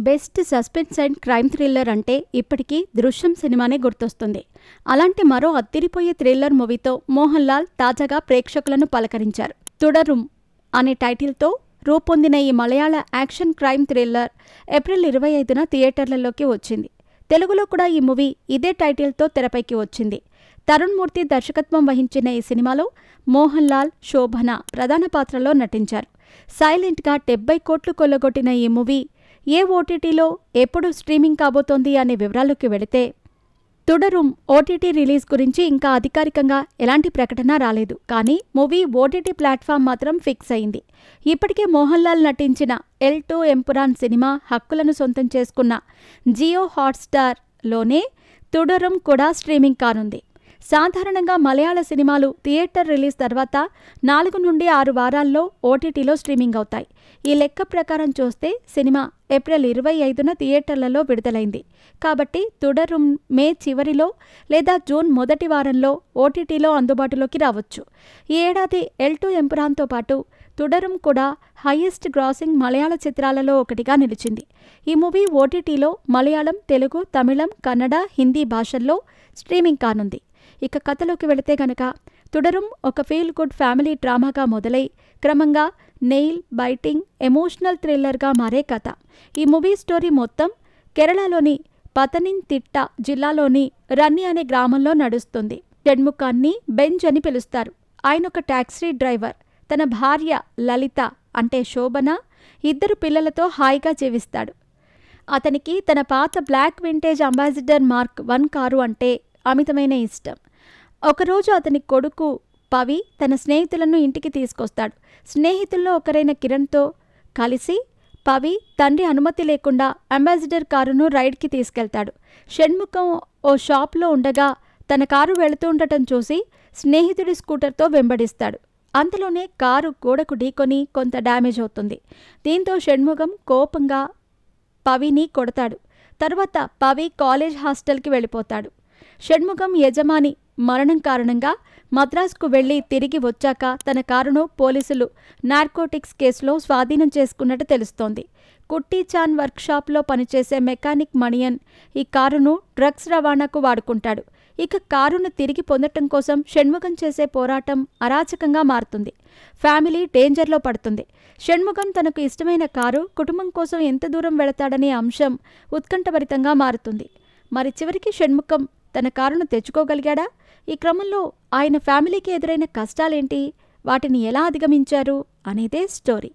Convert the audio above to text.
Best suspense and crime thriller అంటే ఇప్పటికీ దృశ్యం సినిమానే గుర్తొస్తుంది. అలాంటి మరో అత్తిరిపోయే థ్రిల్లర్ మూవీతో మోహన్ లాల్ తాజాగా ప్రేక్షకులను పలకరించారు. తుడరుం అనే టైటిల్తో రూపొందిన ఈ మలయాళ యాక్షన్ క్రైమ్ థ్రిల్లర్ ఏప్రిల్ 25న థియేటర్లలోకి వచ్చింది. తెలుగులో కూడా ఈ మూవీ ఇదే టైటిల్తో తెరపైకి వచ్చింది. తరుణ్ మూర్తి దర్శకత్వం వహించిన ఈ సినిమాలో మోహన్ లాల్, శోభన ప్రధాన పాత్రలో నటించారు. సైలెంట్గా 70 కోట్లు కొల్లగొట్టిన ఈ మూవీ ఏ ఓటీటీలో ఎప్పుడు స్ట్రీమింగ్ కాబోతోంది అనే వివరాల్లోకి వెళితే, తుడరుం ఓటీటీ రిలీజ్ గురించి ఇంకా అధికారికంగా ఎలాంటి ప్రకటన రాలేదు. కానీ మూవీ ఓటీటీ ప్లాట్ఫామ్ మాత్రం ఫిక్స్ అయింది. ఇప్పటికే మోహన్ లాల్ నటించిన ఎల్2 ఎంపురాన్ సినిమా హక్కులను సొంతం చేసుకున్న జియో హాట్స్టార్లోనే తుడరుం కూడా స్ట్రీమింగ్ కానుంది. సాధారణంగా మలయాళ సినిమాలు థియేటర్ రిలీజ్ తర్వాత 4 నుండి 6 వారాల్లో ఓటీటీలో స్ట్రీమింగ్ అవుతాయి. ఈ లెక్క ప్రకారం చూస్తే సినిమా ఏప్రిల్ 25న థియేటర్లలో విడుదలైంది. కాబట్టి తుడరుం మే చివరిలో లేదా జూన్ మొదటి వారంలో ఓటీటీలో అందుబాటులోకి రావచ్చు. ఈ ఏడాది ఎల్2 ఎంపురాన్తో పాటు తుడరుం కూడా హైయెస్ట్ గ్రాసింగ్ మలయాళ చిత్రాలలో ఒకటిగా నిలిచింది. ఈ మూవీ ఓటీటీలో మలయాళం, తెలుగు, తమిళం, కన్నడ, హిందీ భాషల్లో స్ట్రీమింగ్ కానుంది. ఇక కథలోకి వెళితే గనక, తుడరుం ఒక ఫీల్ గుడ్ ఫ్యామిలీ డ్రామాగా మొదలై క్రమంగా నెయిల్ బైటింగ్ ఎమోషనల్ థ్రిల్లర్గా మారే కథ. ఈ మూవీ స్టోరీ మొత్తం కేరళలోని పతనింతిట్ట జిల్లాలోని రన్ని అనే గ్రామంలో నడుస్తుంది. షణ్ముఖాన్ని బెంజ్ అని పిలుస్తారు. ఆయన ఒక టాక్సీ డ్రైవర్. తన భార్య లలిత అంటే శోభన, 2 పిల్లలతో హాయిగా జీవిస్తాడు. అతనికి తన పాత black vintage Ambassador Mark 1 car అంటే అమితమైన ఇష్టం. ఒకరోజు అతని కొడుకు పవి తన స్నేహితులను ఇంటికి తీసుకొస్తాడు. స్నేహితుల్లో ఒకరైన కిరణ్తో కలిసి పవి తండ్రి అనుమతి లేకుండా అంబాసిడర్ కారును రైడ్కి తీసుకెళ్తాడు. షణ్ముఖం ఓ షాప్లో ఉండగా తన కారు వెళుతూ ఉండటం చూసి స్నేహితుడి స్కూటర్తో వెంబడిస్తాడు. అంతలోనే కారు గోడకు ఢీకొని కొంత డ్యామేజ్ అవుతుంది. దీంతో షణ్ముఖం కోపంగా పవిని కొడతాడు. తర్వాత పవి కాలేజ్ హాస్టల్కి వెళ్ళిపోతాడు. షణ్ముఖం యజమాని మరణం కారణంగా మద్రాసుకు వెళ్లి తిరిగి వచ్చాక తన కారును పోలీసులు నార్కోటిక్స్ కేసులో స్వాధీనం చేసుకున్నట్టు తెలుస్తోంది. కుట్టీచాన్ వర్క్షాప్లో పనిచేసే మెకానిక్ మణియన్ ఈ కారును డ్రగ్స్ రవాణాకు వాడుకుంటాడు. ఇక కారును తిరిగి పొందటం కోసం షణ్ముఖం చేసే పోరాటం అరాచకంగా మారుతుంది. ఫ్యామిలీ డేంజర్లో పడుతుంది. షణ్ముఖం తనకు ఇష్టమైన కారు కుటుంబం కోసం ఎంత దూరం వెళతాడనే అంశం ఉత్కంఠభరితంగా మారుతుంది. మరి చివరికి షణ్ముఖం తన కారును తెచ్చుకోగలిగాడా? ఈ క్రమంలో ఆయన ఫ్యామిలీకి ఎదురైన కష్టాలేంటి, వాటిని ఎలా అధిగమించారు అనేదే స్టోరీ.